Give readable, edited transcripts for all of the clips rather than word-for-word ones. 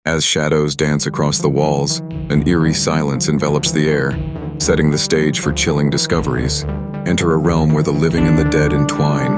As shadows dance across the walls, an eerie silence envelops the air, setting the stage for chilling discoveries. Enter a realm where the living and the dead entwine,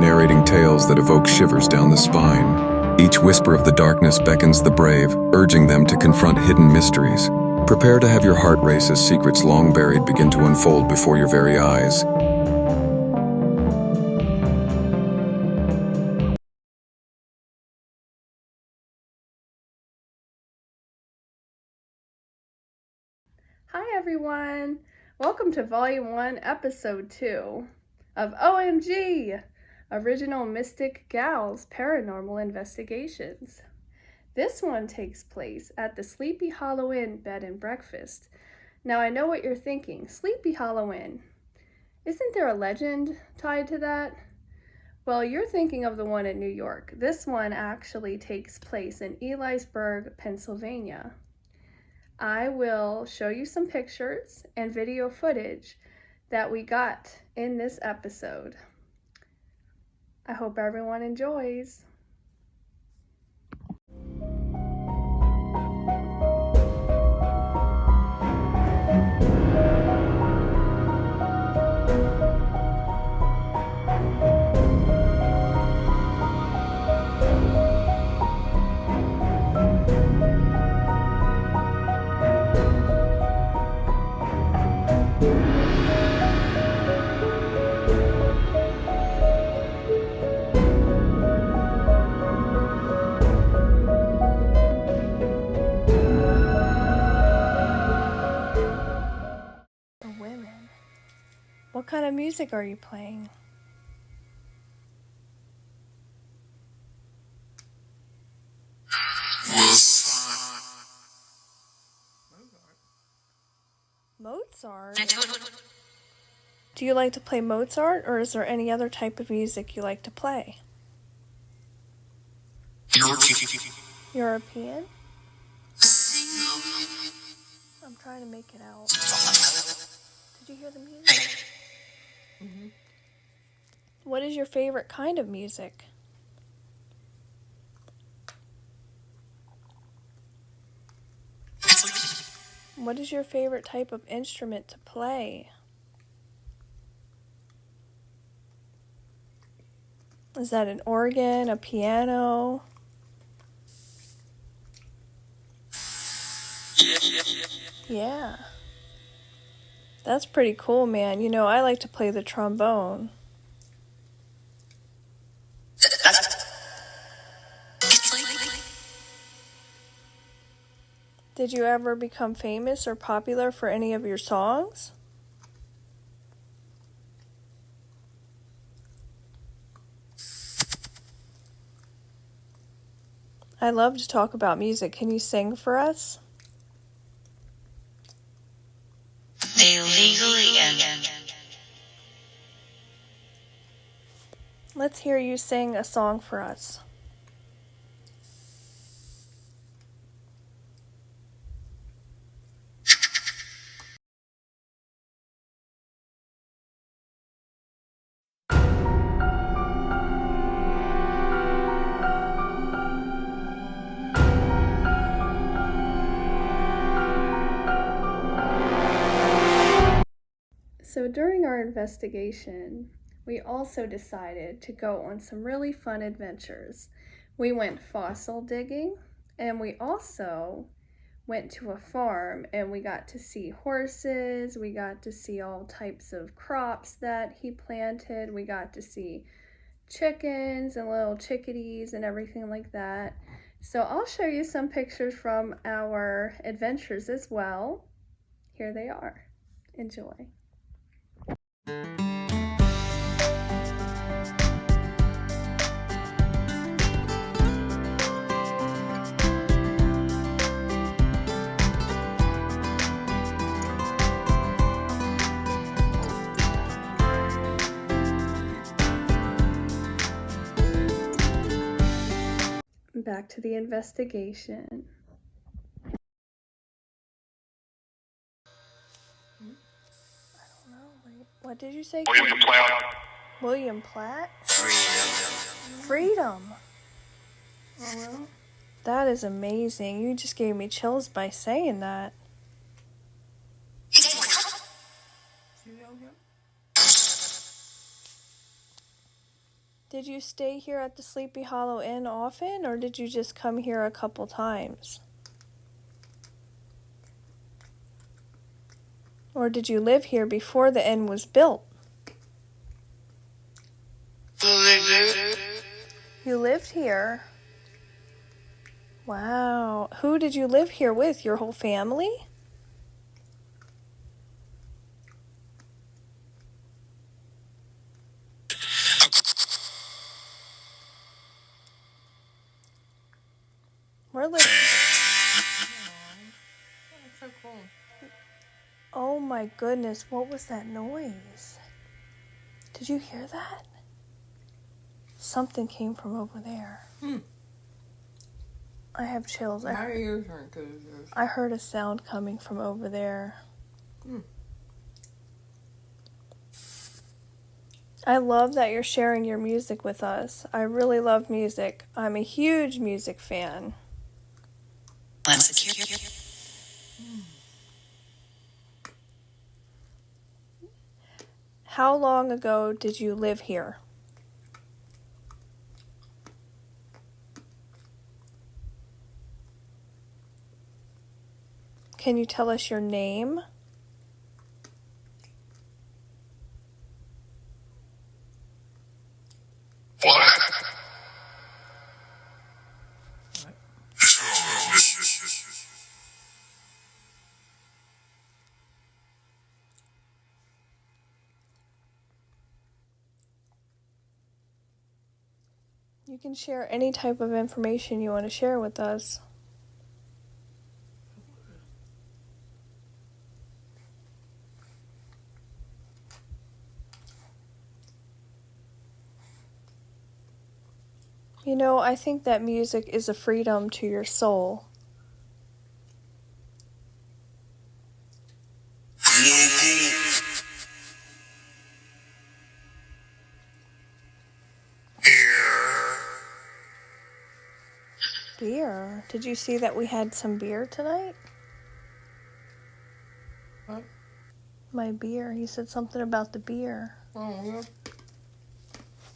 narrating tales that evoke shivers down the spine. Each whisper of the darkness beckons the brave, urging them to confront hidden mysteries. Prepare to have your heart race as secrets long buried begin to unfold before your very eyes. Hi everyone! Welcome to Volume 1, Episode 2 of OMG! Original Mystic Galz Paranormal Investigations. This one takes place at the Sleepy Hollow Inn Bed and Breakfast. Now I know what you're thinking, Sleepy Hollow Inn. Isn't there a legend tied to that? Well, you're thinking of the one in New York. This one actually takes place in Elysburg, Pennsylvania. I will show you some pictures and video footage that we got in this episode. I hope everyone enjoys. What kind of music are you playing? Mozart? Do you like to play Mozart, or is there any other type of music you like to play? European? I'm trying to make it out. Did you hear the music? Mm-hmm. What is your favorite kind of music? What is your favorite type of instrument to play? Is that an organ, a piano? Yeah. That's pretty cool, man. You know, I like to play the trombone. Did you ever become famous or popular for any of your songs? I love to talk about music. Can you sing for us? Let's hear you sing a song for us. So during our investigation, we also decided to go on some really fun adventures. We went fossil digging, and we also went to a farm, and we got to see horses, we got to see all types of crops that he planted, we got to see chickens and little chickadees and everything like that. So I'll show you some pictures from our adventures as well. Here they are. Enjoy. Back to the investigation. I don't know. What did you say? William Platt. William Platt? Freedom. Freedom. Oh, well, That is amazing. You just gave me chills by saying that. Did you stay here at the Sleepy Hollow Inn often, or did you just come here a couple times? Or did you live here before the inn was built? You lived here? Wow. Who did you live here with? Your whole family? We're living. That's so cool. Oh my goodness, what was that noise? Did you hear that? Something came from over there. I have chills. My ears aren't good as yours. I heard a sound coming from over there. I love that you're sharing your music with us. I really love music. I'm a huge music fan. How long ago did you live here? Can you tell us your name? You can share any type of information you want to share with us. You know, I think that music is a freedom to your soul. Beer? Did you see that we had some beer tonight? What? My beer. He said something about the beer. Oh, yeah.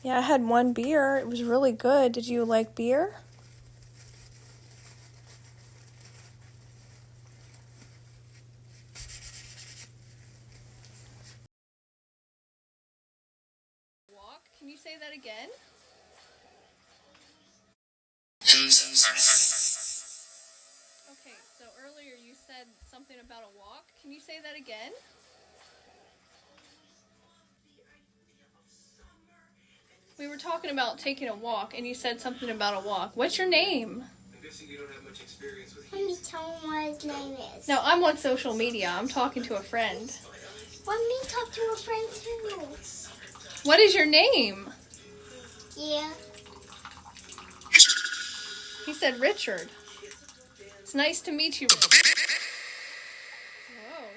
Yeah, I had one beer. It was really good. Did you like beer? Walk? Can you say that again? Okay, so earlier you said something about a walk. Can you say that again? We were talking about taking a walk, and you said something about a walk. What's your name? I'm guessing you don't have much experience with Let me tell him what his name is. No, I'm on social media. I'm talking to a friend. Let me talk to a friend too. What is your name? Yeah. He said Richard. It's nice to meet you. Whoa,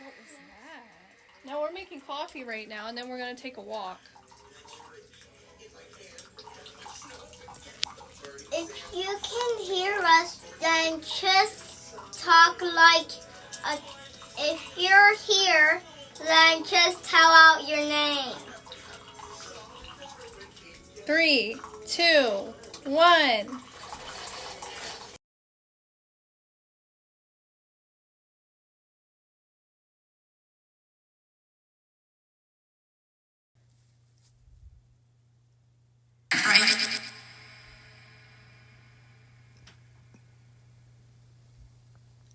what was that? No, we're making coffee right now, and then we're going to take a walk. If you can hear us, then just talk like if you're here, then just tell out your name. 3, 2, 1.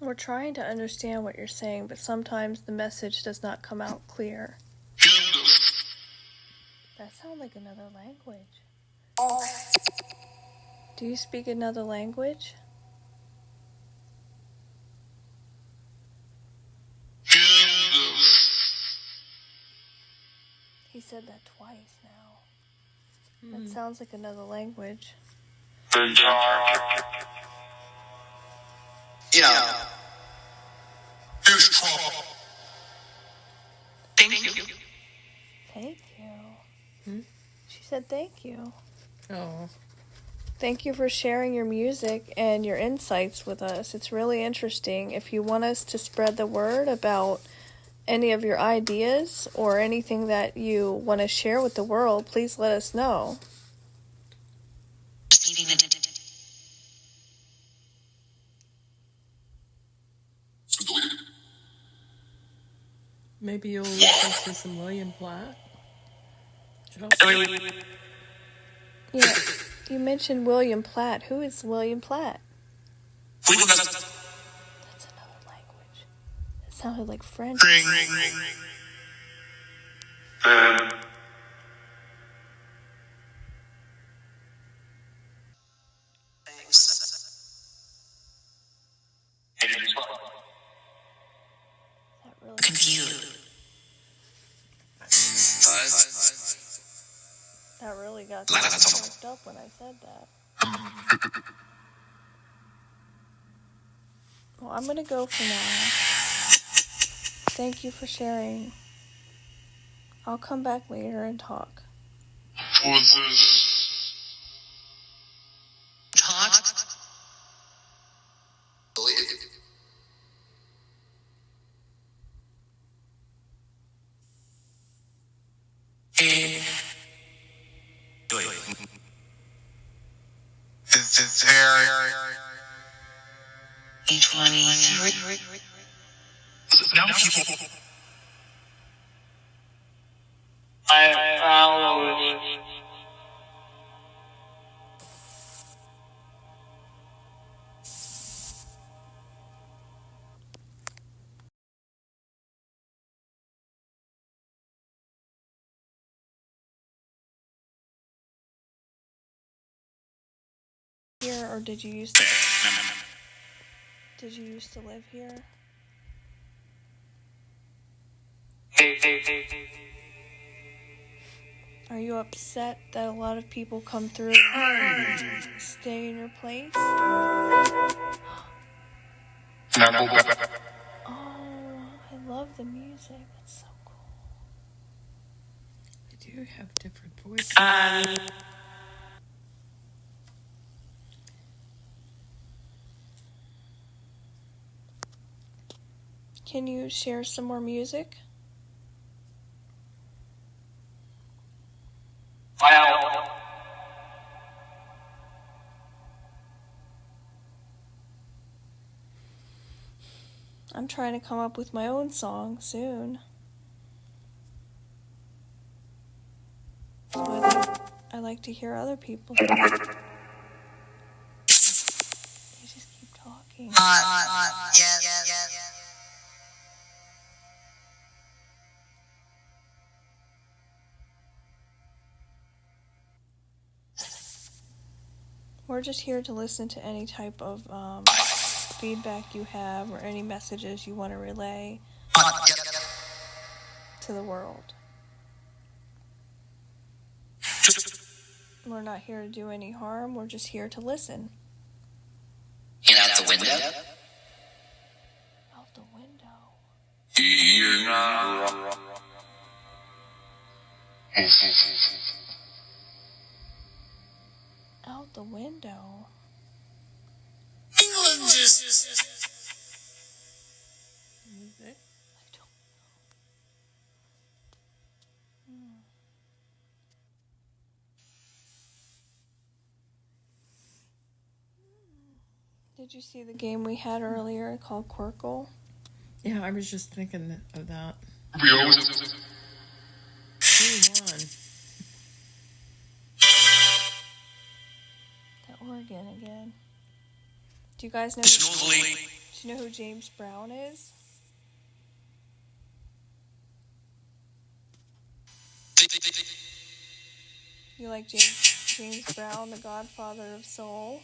We're trying to understand what you're saying, but sometimes the message does not come out clear. That sounds like another language. Do you speak another language? He said that twice now. That sounds like another language. Yeah. Here's trouble. Thank you. Thank you. She said thank you. Oh. Thank you for sharing your music and your insights with us. It's really interesting. If you want us to spread the word about any of your ideas or anything that you want to share with the world, please let us know. Maybe you'll listen to some William Platt. Yeah, you mentioned William Platt. Who is William Platt? That's another language. It sounded like French. That really That really got me choked up when I said that. Well, I'm gonna go for now. Thank you for sharing. I'll come back later and talk. Now people. I follow. Here, or did you used to live here? Are you upset that a lot of people come through and stay in your place? Oh, I love the music. That's so cool. They do have different voices. Can you share some more music? I'm trying to come up with my own song soon. I like to hear other people. They just keep talking. We're just here to listen to any type of feedback you have or any messages you want to relay to the world. We're not here to do any harm. We're just here to listen. Get out the window. Out the window. You're not wrong. Out the window. Music. I don't know. Did you see the game we had earlier called Quirkle? Yeah, I was just thinking of that. We always. Who won? The Oregon again. Do you guys know? Do you know who James Brown is? You like James Brown, the Godfather of Soul?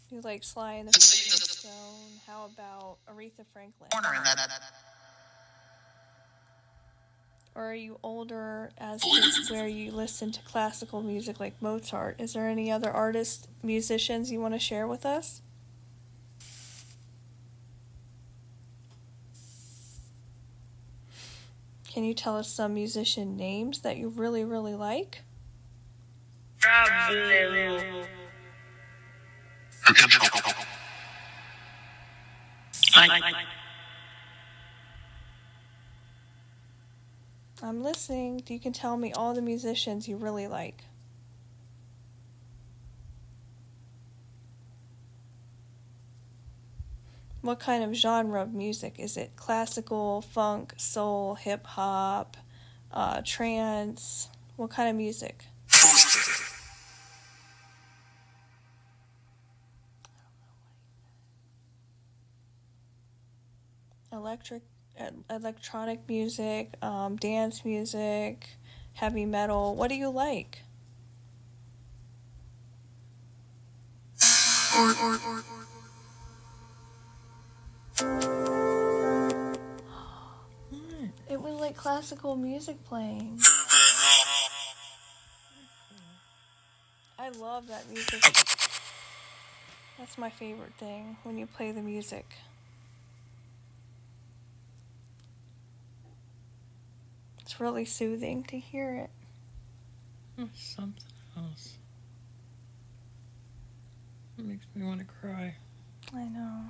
You like Sly and the Family Stone? How about Aretha Franklin? Or are you older as to where you listen to classical music like Mozart? Is there any other artists, musicians you want to share with us? Can you tell us some musician names that you really, really like? I'm listening. You can tell me all the musicians you really like. What kind of genre of music? Is it classical, funk, soul, hip-hop, trance? What kind of music? Electronic music, dance music, heavy metal. What do you like? It was like classical music playing. I love that music. That's my favorite thing, when you play the music. It's really soothing to hear it. Something else. It makes me want to cry. I know.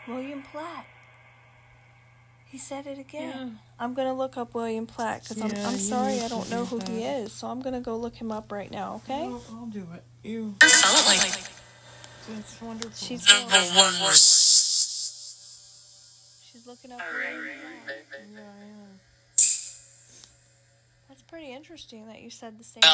William Platt. He said it again. Yeah. I'm going to look up William Platt because I'm you sorry need I don't to know do who he that. is. So I'm going to go look him up right now, okay? I'll do it. You. It's wonderful. She's looking up William Platt. Yeah, I am. That's pretty interesting that you said the same thing.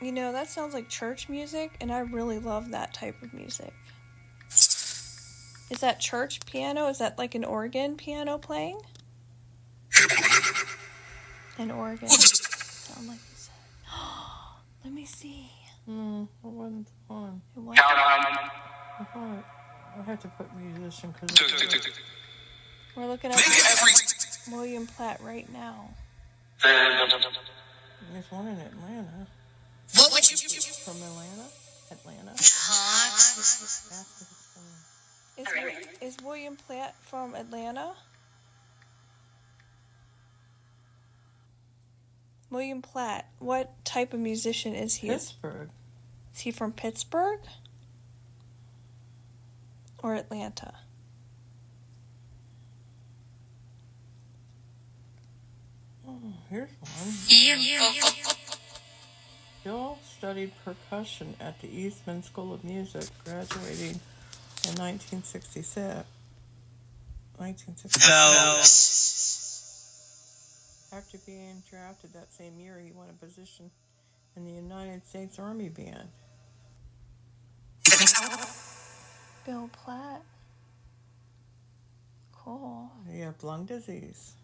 You know, that sounds like church music, and I really love that type of music. Is that church piano? Is that like an organ piano playing? An organ. Sound like you said. Let me see. It wasn't fun. It was. I have to put musician because We're looking at William Platt right now. there's one in Atlanta. What would you do? From Atlanta? Atlanta? Is William Platt from Atlanta? William Platt, what type of musician is he? Pittsburgh. Is he from Pittsburgh? Or Atlanta? Oh, here's one. Bill studied percussion at the Eastman School of Music, graduating in 1966. After being drafted that same year, he won a position in the United States Army Band. Bill Platt. Cool. He had lung disease.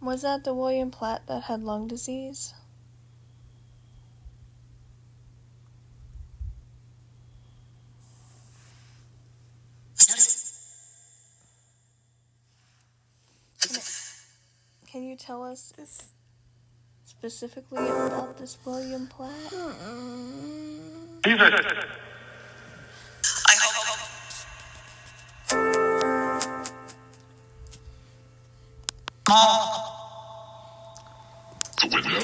Was that the William Platt that had lung disease? Can you tell us specifically about this William Platt? I hope. The window.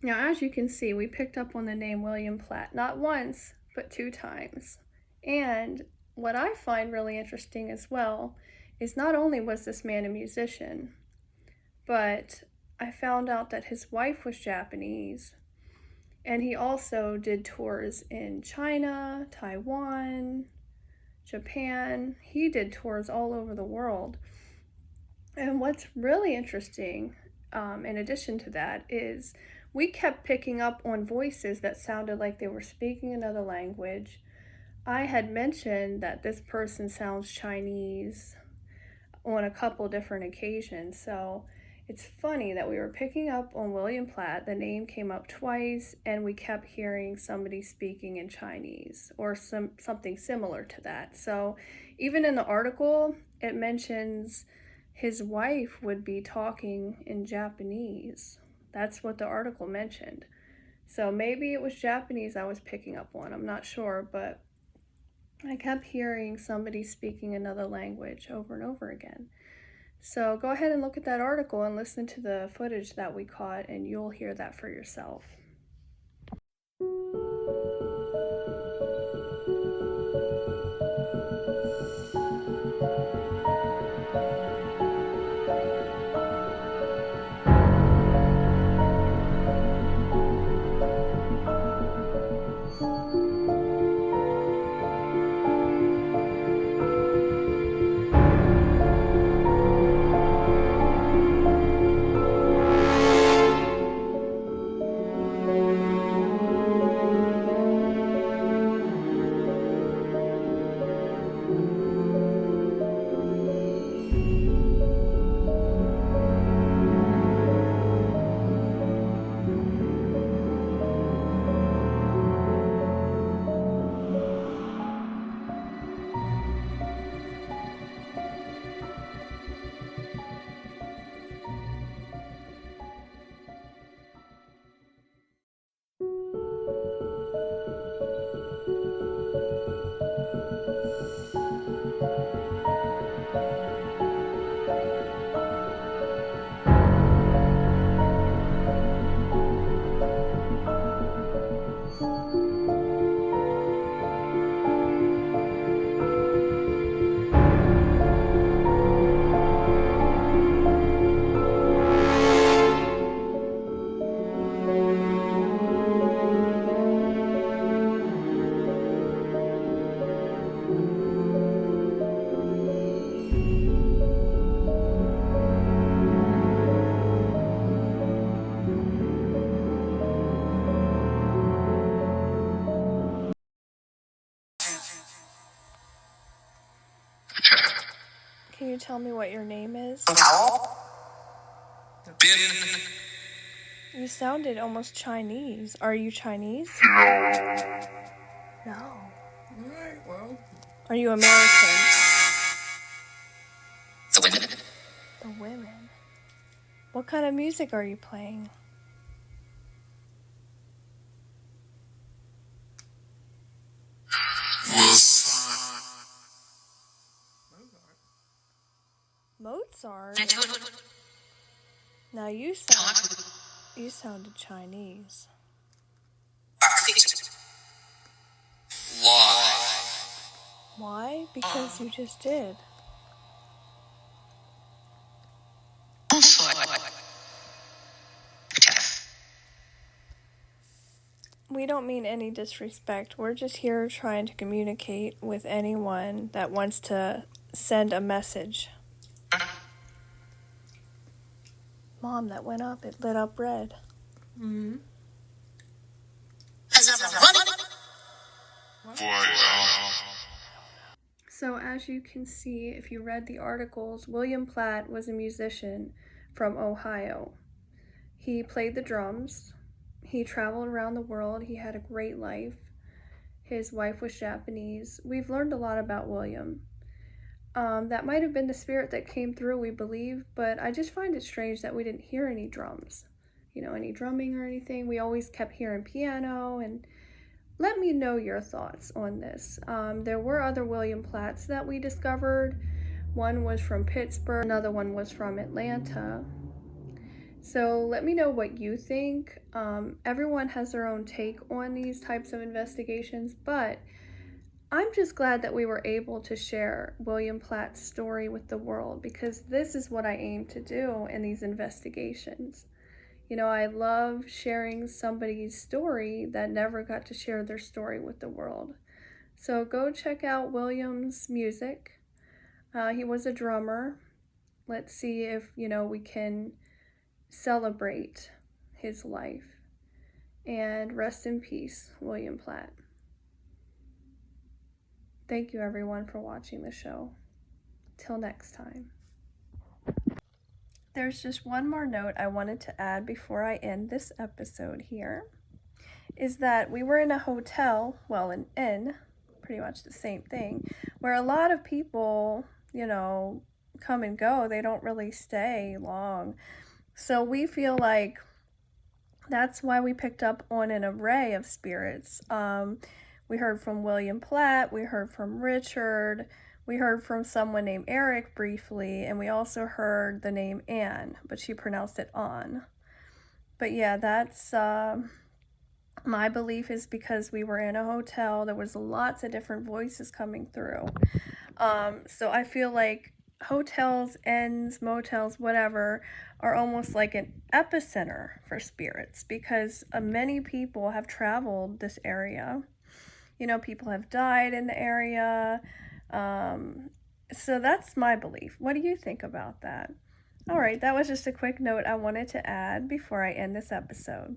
Now, as you can see, we picked up on the name William Platt not once, but 2 times. And what I find really interesting as well is not only was this man a musician, but I found out that his wife was Japanese, and he also did tours in China, Taiwan, Japan. He did tours all over the world. And what's really interesting, in addition to that, is we kept picking up on voices that sounded like they were speaking another language. I had mentioned that this person sounds Chinese on a couple different occasions. So it's funny that we were picking up on William Platt, the name came up twice, and we kept hearing somebody speaking in Chinese or something similar to that. So even in the article, it mentions his wife would be talking in Japanese. That's what the article mentioned. So maybe it was Japanese I was picking up on. I'm not sure, but I kept hearing somebody speaking another language over and over again. So go ahead and look at that article and listen to the footage that we caught, and you'll hear that for yourself. Can you tell me what your name is? Bin. You sounded almost Chinese. Are you Chinese? No. Alright, well, Are you American? The women. The women. What kind of music are you playing? Mozart? Now you sounded Chinese. Lie. Why? Because you just did. We don't mean any disrespect. We're just here trying to communicate with anyone that wants to send a message. Mom, that went up. It lit up red. mm-hmm. So as you can see, if you read the articles, William Platt was a musician from Ohio. He played the drums. He traveled around the world. He had a great life. His wife was Japanese. We've learned a lot about William. That might have been the spirit that came through, we believe, but I just find it strange that we didn't hear any drums, any drumming or anything. We always kept hearing piano, and let me know your thoughts on this. There were other William Platts that we discovered. One was from Pittsburgh, another one was from Atlanta. So let me know what you think. Everyone has their own take on these types of investigations, but I'm just glad that we were able to share William Platt's story with the world, because this is what I aim to do in these investigations. I love sharing somebody's story that never got to share their story with the world. So go check out William's music. He was a drummer. Let's see if, we can celebrate his life. And rest in peace, William Platt. Thank you, everyone, for watching the show. Till next time. There's just one more note I wanted to add before I end this episode here, is that we were in a hotel, well, an inn, pretty much the same thing, where a lot of people you know, come and go. They don't really stay long. So we feel like that's why we picked up on an array of spirits. We heard from William Platt, we heard from Richard, we heard from someone named Eric briefly, and we also heard the name Anne, but she pronounced it on. But yeah, that's my belief is because we were in a hotel, there was lots of different voices coming through. So I feel like hotels, inns, motels, whatever, are almost like an epicenter for spirits because many people have traveled this area. You know, people have died in the area. So that's my belief. What do you think about that? All right, that was just a quick note I wanted to add before I end this episode.